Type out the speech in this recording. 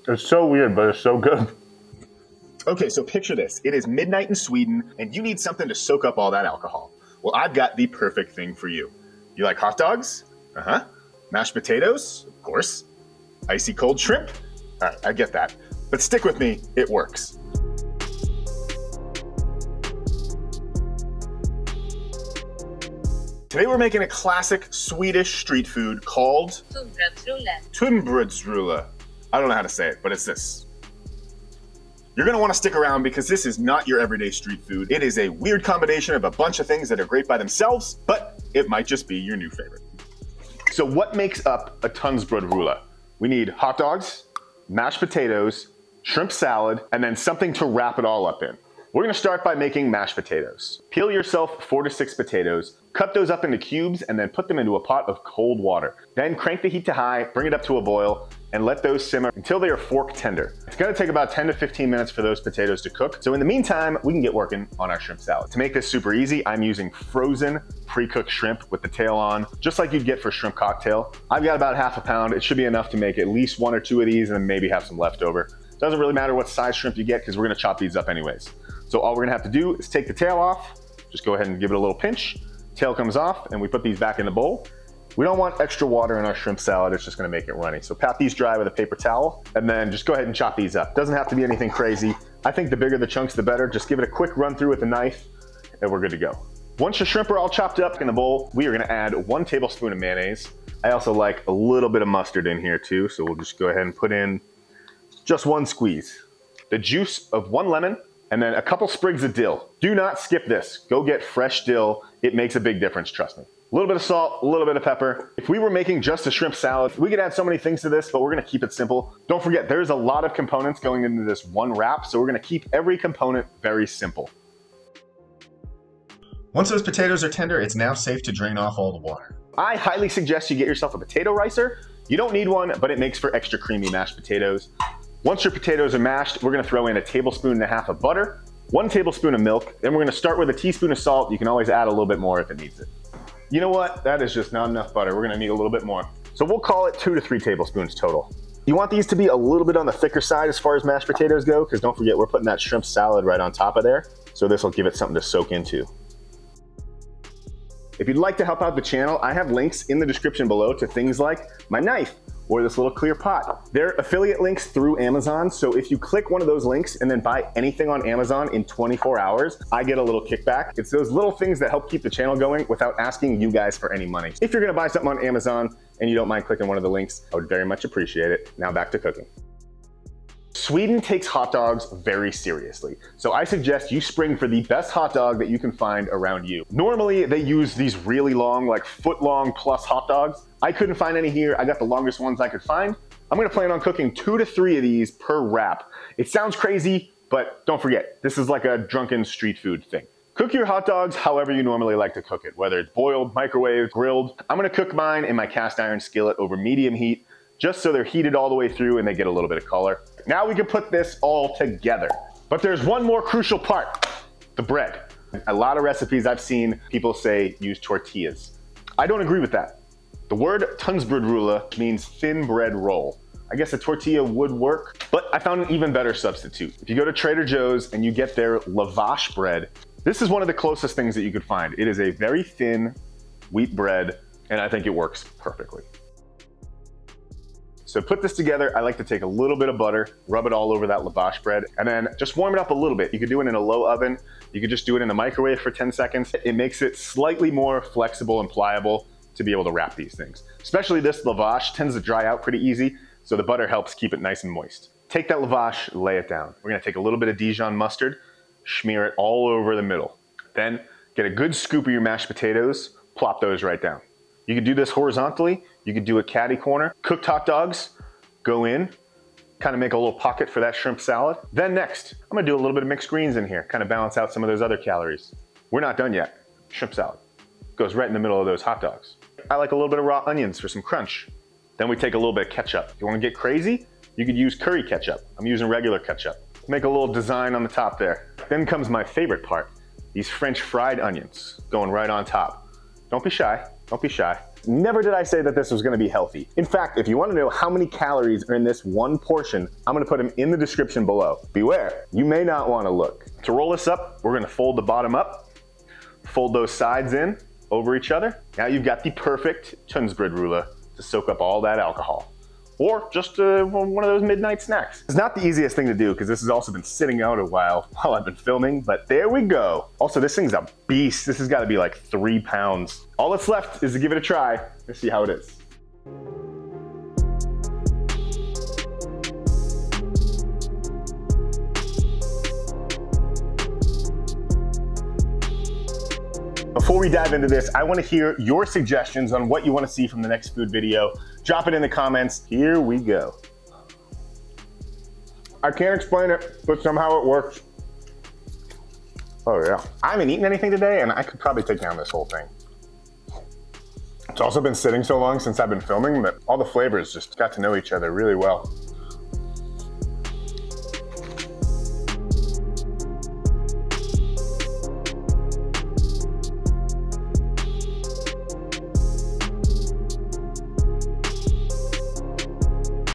It's so weird, but it's so good. Okay, so picture this. It is midnight in Sweden, and you need something to soak up all that alcohol. Well, I've got the perfect thing for you. You like hot dogs? Uh-huh. Mashed potatoes? Of course. Icy cold shrimp? All right, I get that. But stick with me, it works. Today we're making a classic Swedish street food called Tunnbrodsrulle. I don't know how to say it, but it's this. You're gonna wanna stick around because this is not your everyday street food. It is a weird combination of a bunch of things that are great by themselves, but it might just be your new favorite. So what makes up a Tunnsbrodrulle? We need hot dogs, mashed potatoes, shrimp salad, and then something to wrap it all up in. We're gonna start by making mashed potatoes. Peel yourself 4 to 6 potatoes, cut those up into cubes, and then put them into a pot of cold water. Then crank the heat to high, bring it up to a boil, and let those simmer until they are fork tender. It's gonna take about 10 to 15 minutes for those potatoes to cook. So in the meantime, we can get working on our shrimp salad. To make this super easy, I'm using frozen pre-cooked shrimp with the tail on, just like you'd get for shrimp cocktail. I've got about half a pound. It should be enough to make at least 1 or 2 of these and then maybe have some left over. Doesn't really matter what size shrimp you get because we're gonna chop these up anyways. So all we're gonna have to do is take the tail off, just go ahead and give it a little pinch. Tail comes off and we put these back in the bowl. We don't want extra water in our shrimp salad, it's just gonna make it runny. So pat these dry with a paper towel and then just go ahead and chop these up. Doesn't have to be anything crazy. I think the bigger the chunks, the better. Just give it a quick run through with a knife and we're good to go. Once your shrimp are all chopped up in the bowl, we are gonna add 1 tablespoon of mayonnaise. I also like a little bit of mustard in here too, so we'll just go ahead and put in just 1 squeeze. The juice of 1 lemon, and then a couple sprigs of dill. Do not skip this. Go get fresh dill. It makes a big difference, trust me. A little bit of salt, a little bit of pepper. If we were making just a shrimp salad, we could add so many things to this, but we're gonna keep it simple. Don't forget, there's a lot of components going into this one wrap, so we're gonna keep every component very simple. Once those potatoes are tender, it's now safe to drain off all the water. I highly suggest you get yourself a potato ricer. You don't need one, but it makes for extra creamy mashed potatoes. Once your potatoes are mashed, we're gonna throw in 1.5 tablespoons of butter, 1 tablespoon of milk, then we're gonna start with a teaspoon of salt. You can always add a little bit more if it needs it. You know what? That is just not enough butter. We're gonna need a little bit more. So we'll call it 2 to 3 tablespoons total. You want these to be a little bit on the thicker side as far as mashed potatoes go, because don't forget, we're putting that shrimp salad right on top of there. So this will give it something to soak into. If you'd like to help out the channel, I have links in the description below to things like my knife, or this little clear pot. They're affiliate links through Amazon, so if you click one of those links and then buy anything on Amazon in 24 hours, I get a little kickback. It's those little things that help keep the channel going without asking you guys for any money. If you're gonna buy something on Amazon and you don't mind clicking one of the links, I would very much appreciate it. Now back to cooking. Sweden takes hot dogs very seriously, so I suggest you spring for the best hot dog that you can find around you. Normally, they use these really long, like foot-long plus hot dogs. I couldn't find any here. I got the longest ones I could find. I'm gonna plan on cooking 2 to 3 of these per wrap. It sounds crazy, but don't forget, this is like a drunken street food thing. Cook your hot dogs however you normally like to cook it, whether it's boiled, microwaved, grilled. I'm gonna cook mine in my cast iron skillet over medium heat, just so they're heated all the way through and they get a little bit of color. Now we can put this all together. But there's one more crucial part, the bread. A lot of recipes I've seen people say use tortillas. I don't agree with that. The word Tunnsbrodrulle means thin bread roll. I guess a tortilla would work, but I found an even better substitute. If you go to Trader Joe's and you get their lavash bread, this is one of the closest things that you could find. It is a very thin wheat bread, and I think it works perfectly. So put this together, I like to take a little bit of butter, rub it all over that lavash bread, and then just warm it up a little bit. You could do it in a low oven. You could just do it in the microwave for 10 seconds. It makes it slightly more flexible and pliable to be able to wrap these things. Especially this lavash tends to dry out pretty easy, so the butter helps keep it nice and moist. Take that lavash, lay it down. We're gonna take a little bit of Dijon mustard, smear it all over the middle. Then get a good scoop of your mashed potatoes, plop those right down. You could do this horizontally, you could do it catty corner. Cooked hot dogs go in, kind of make a little pocket for that shrimp salad. Then next, I'm gonna do a little bit of mixed greens in here, kind of balance out some of those other calories. We're not done yet. Shrimp salad goes right in the middle of those hot dogs. I like a little bit of raw onions for some crunch. Then we take a little bit of ketchup. If you wanna get crazy, you could use curry ketchup. I'm using regular ketchup. Make a little design on the top there. Then comes my favorite part, these French fried onions going right on top. Don't be shy, don't be shy. Never did I say that this was gonna be healthy. In fact, if you wanna know how many calories are in this one portion, I'm gonna put them in the description below. Beware, you may not wanna look. To roll this up, we're gonna fold the bottom up, fold those sides in over each other. Now you've got the perfect Tunnsbrodrulle to soak up all that alcohol. Or just one of those midnight snacks. It's not the easiest thing to do because this has also been sitting out a while I've been filming, but there we go. Also, this thing's a beast. This has got to be like 3 pounds. All that's left is to give it a try and see how it is. Before we dive into this, I want to hear your suggestions on what you want to see from the next food video. Drop it in the comments. Here we go. I can't explain it, but somehow it works. Oh yeah. I haven't eaten anything today and I could probably take down this whole thing. It's also been sitting so long since I've been filming that all the flavors just got to know each other really well.